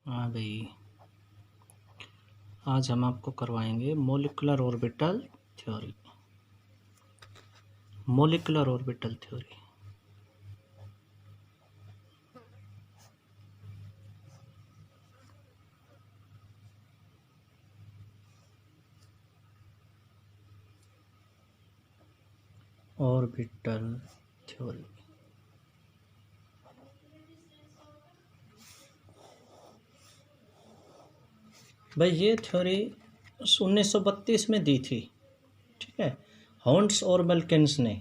हाँ भाई, आज हम आपको करवाएंगे molecular orbital theory. Molecular orbital theory orbital theory भाई, ये थ्योरी 1932 में दी थी। ठीक है, हॉन्ट्स और मल्किन्स ने।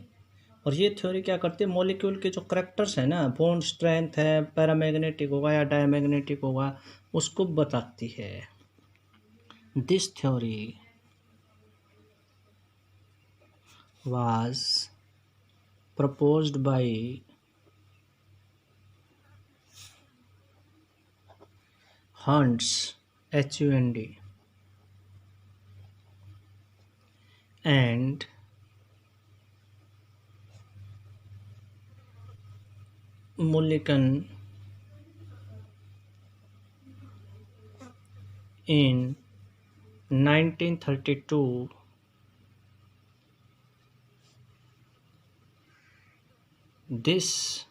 और ये थ्योरी क्या करती है, मॉलिक्यूल के जो करेक्टर्स हैं ना, बॉन्ड स्ट्रेंथ है, पैरामैग्नेटिक होगा या डायमैग्नेटिक होगा, उसको बताती है। This theory was proposed by Hunds, HUND, and Mulliken in 1932. This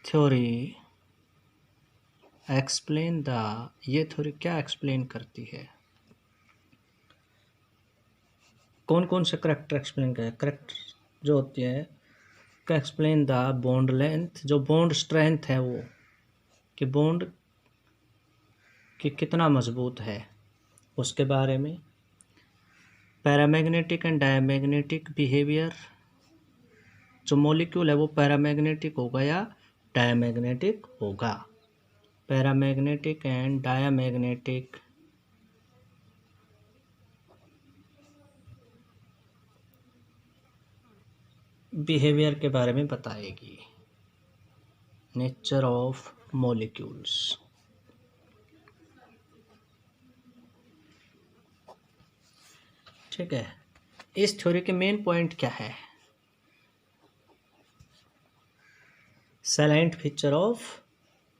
theory explain the ये थ्योरी क्या एक्सप्लेन करती है, कौन कौन से करेक्टर एक्सप्लेन करे, करेक्टर जो होती है का एक्सप्लेन द बॉन्ड लेंथ, जो बॉन्ड स्ट्रेंथ है वो, कि बॉन्ड कि कितना मजबूत है उसके बारे में, पैरामैग्नेटिक एंड डायमैग्नेटिक बिहेवियर, जो मॉलिक्यूल है वो पैरामैग्नेटिक होगा या डायमैग्नेटिक होगा, पैरामैग्नेटिक एंड डायमैग्नेटिक बिहेवियर के बारे में बताएगी। Nature of molecules. ठीक है, इस थ्योरी के मेन पॉइंट क्या है, salient feature of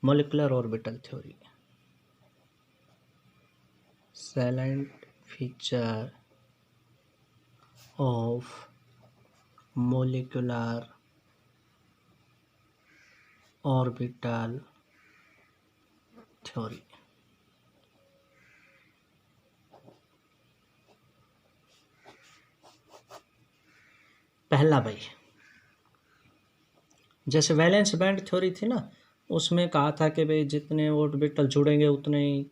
molecular orbital theory, salient feature of molecular orbital theory। पहला भाई, जैसे वैलेंस बैंड थ्योरी थी ना, उसमें कहा था कि भाई जितने ऑर्बिटल जुड़ेंगे उतने ही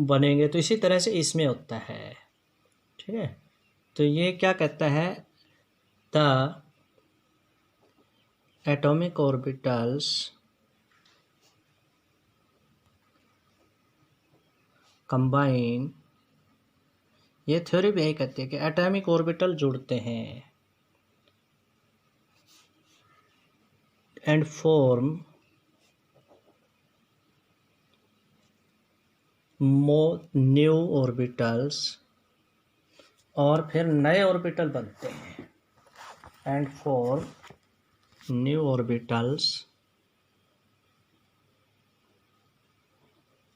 बनेंगे, तो इसी तरह से इसमें होता है। ठीक है, तो ये क्या कहता है, द एटॉमिक ऑर्बिटल्स कंबाइन, ये थ्योरी भी यही कहती है कि एटॉमिक ऑर्बिटल जुड़ते हैं एंड फॉर्म न्यू ऑर्बिटल्स, और फिर नए ऑर्बिटल बनते हैं, एंड फॉर्म न्यू ऑर्बिटल्स,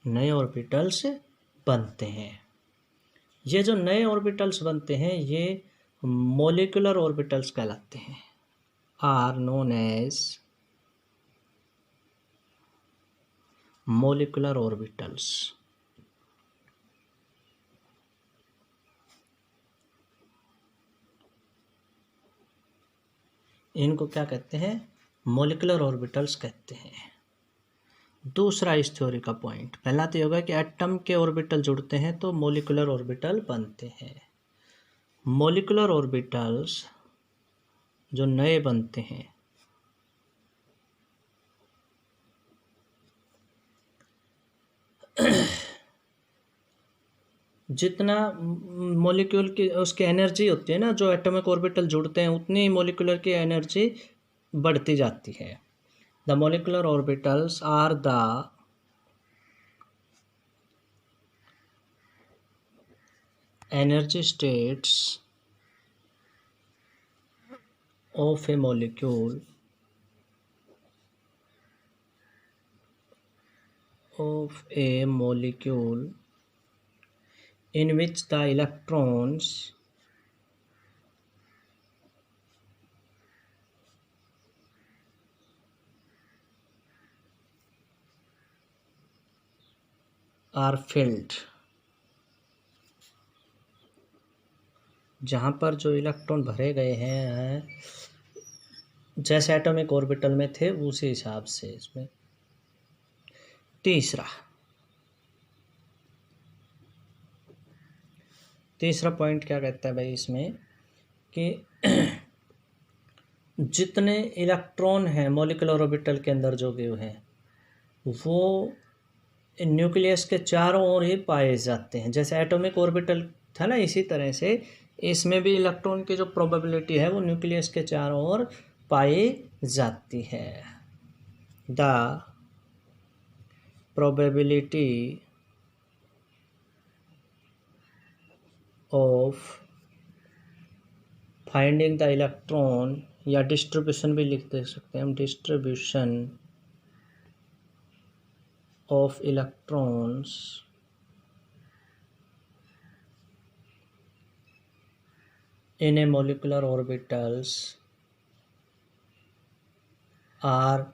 नए ऑर्बिटल्स बनते हैं। ये जो नए ऑर्बिटल्स बनते हैं ये मॉलिक्यूलर ऑर्बिटल्स कहलाते हैं, are known as molecular orbitals. इनको क्या कहते हैं, मॉलिक्यूलर ऑर्बिटल्स कहते हैं। दूसरा इस थ्योरी का पॉइंट, पहला तो ये होगा कि एटम के ऑर्बिटल जुड़ते हैं तो मॉलिक्यूलर ऑर्बिटल बनते हैं। मॉलिक्यूलर ऑर्बिटल्स जो नए बनते हैं, जितना मॉलिक्यूल की उसकी एनर्जी होती है ना, जो एटॉमिक ऑर्बिटल जुड़ते हैं उतनी ही मॉलिक्यूलर की एनर्जी बढ़ती जाती है। The molecular orbitals are the energy states of a molecule of a molecule in which the electrons are filled, जहाँ पर जो इलेक्ट्रॉन भरे गए हैं जैसे एटॉमिक ऑर्बिटल में थे उसी हिसाब से इसमें। तीसरा पॉइंट क्या कहता है भाई इसमें कि जितने इलेक्ट्रॉन हैं मॉलिक्यूलर ऑर्बिटल के अंदर जो भी हैं वो न्यूक्लियस के चारों ओर ही पाए जाते हैं। जैसे एटॉमिक ऑर्बिटल था ना, इसी तरह से इसमें भी इलेक्ट्रॉन की जो प्रोबेबिलिटी है वो न्यूक्लियस के चारों ओर पाई जाती है। The probability of finding the electron, या डिस्ट्रीब्यूशन भी लिख दे सकते हैं हम, distribution of electrons in a molecular orbitals are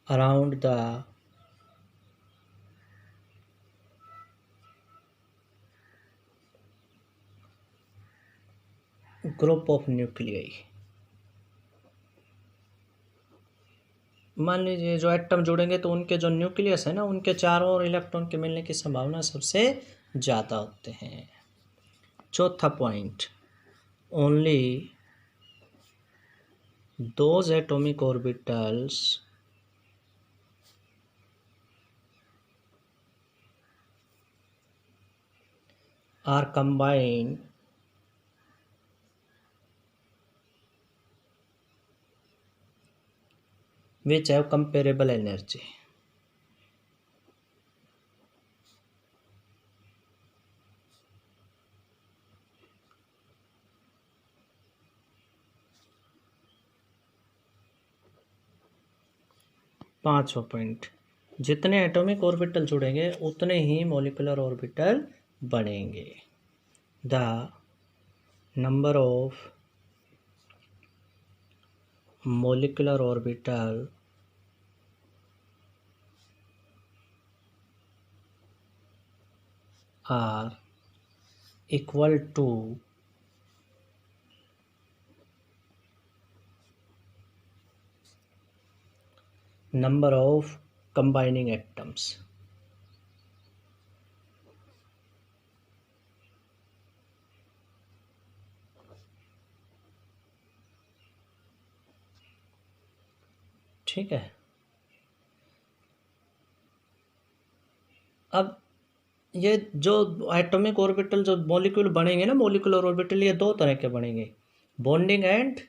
around the group of nuclei। मान लीजिए जो एटम जुड़ेंगे तो उनके जो न्यूक्लियस है ना उनके चारों ओर इलेक्ट्रॉन के मिलने की संभावना सबसे ज़्यादा होते हैं। चौथा point, only those atomic orbitals are combined which have comparable energy। पांचवा पॉइंट, जितने एटॉमिक ऑर्बिटल जुड़ेंगे उतने ही मॉलिक्यूलर ऑर्बिटल बनेंगे। The number of molecular orbital are equal to number of combining atoms। ठीक है। अब ये जो एटॉमिक ऑर्बिटल जो मॉलिक्यूल बनेंगे ना, मॉलिक्यूलर ऑर्बिटल, ये दो तरह के बनेंगे, bonding and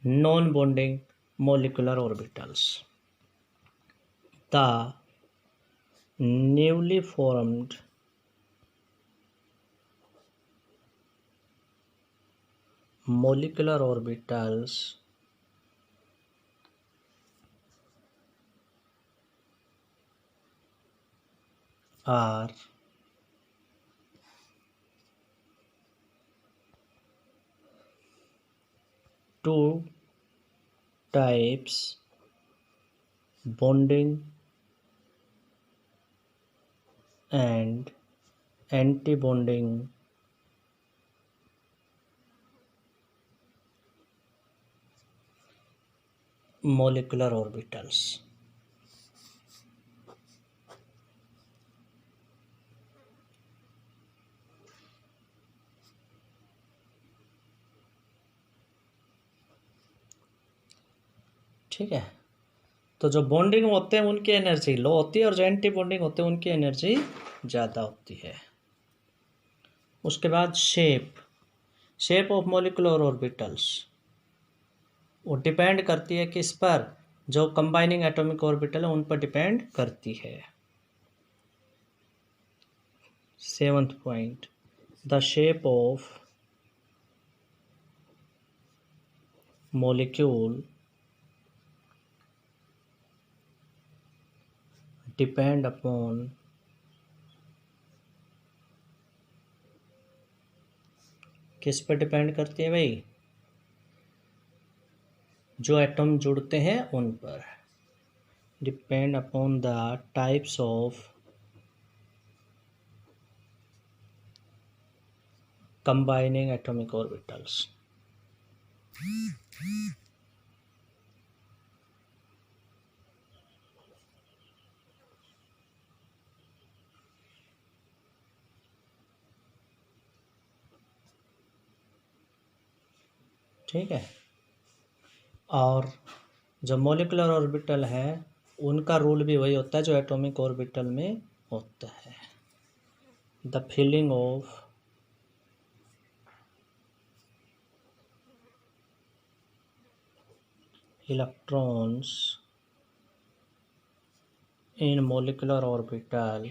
non bonding molecular orbitals. The newly formed molecular orbitals are two types, bonding and anti-bonding molecular orbitals। ठीक है। तो जो बॉन्डिंग होते हैं उनकी एनर्जी लो होती है और जो एंटी बॉन्डिंग होते हैं उनकी एनर्जी ज़्यादा होती है। उसके बाद शेप ऑफ मॉलिक्यूलर ऑर्बिटल्स, वो डिपेंड करती है किस पर, जो कंबाइनिंग एटॉमिक ऑर्बिटल है उन पर डिपेंड करती है। 7th point, the shape of molecule depend upon किस पर डिपेंड करती है भाई? जो एटम जुड़ते हैं उन पर। Depend upon the types of combining atomic orbitals. ठीक है। और जो मॉलिक्यूलर ऑर्बिटल है उनका रूल भी वही होता है जो एटॉमिक ऑर्बिटल में होता है। The filling of electrons in molecular orbital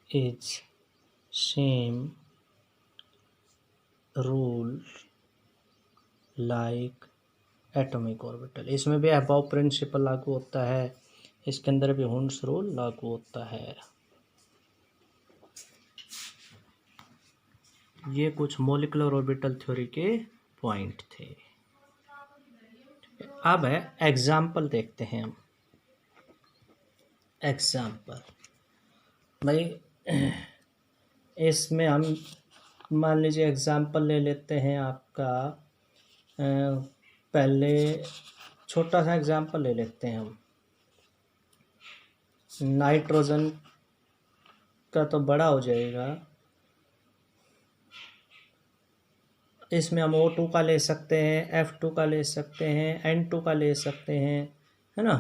is same rule like atomic orbital। इसमें भी अबाव प्रिंसिपल लागू होता है, इसके अंदर भी हुंस रूल लागू होता है। ये कुछ मॉलिक्यूलर ऑर्बिटल थ्योरी के पॉइंट थे। अब है एग्जाम्पल देखते हैं हम। एग्जाम्पल भाई, इसमें हम मान लीजिए एग्जाम्पल ले लेते हैं आपका। पहले छोटा सा एग्जाम्पल ले लेते हैं हम। नाइट्रोजन का तो बड़ा हो जाएगा, इसमें हम O2 का ले सकते हैं, F2 का ले सकते हैं, N2 का ले सकते हैं, है ना।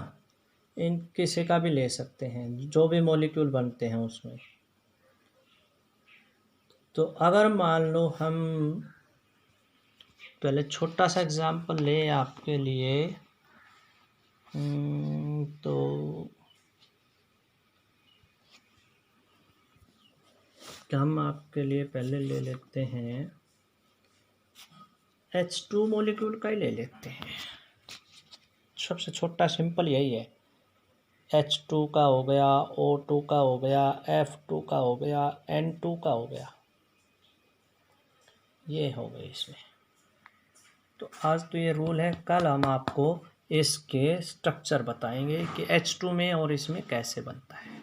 इन किसी का भी ले सकते हैं, जो भी मॉलिक्यूल बनते हैं उसमें। तो अगर मान लो हम पहले छोटा सा एग्जांपल ले आपके लिए, तो हम आपके लिए पहले ले लेते हैं H2 मॉलिक्यूल का ही ले लेते हैं। सबसे छोटा सिंपल यही है। H2 का हो गया, O2 का हो गया, F2 का हो गया, N2 का हो गया, ये हो गए इसमें। तो आज तो ये रूल है, कल हम आपको इसके स्ट्रक्चर बताएंगे कि H2 में और इसमें कैसे बनता है।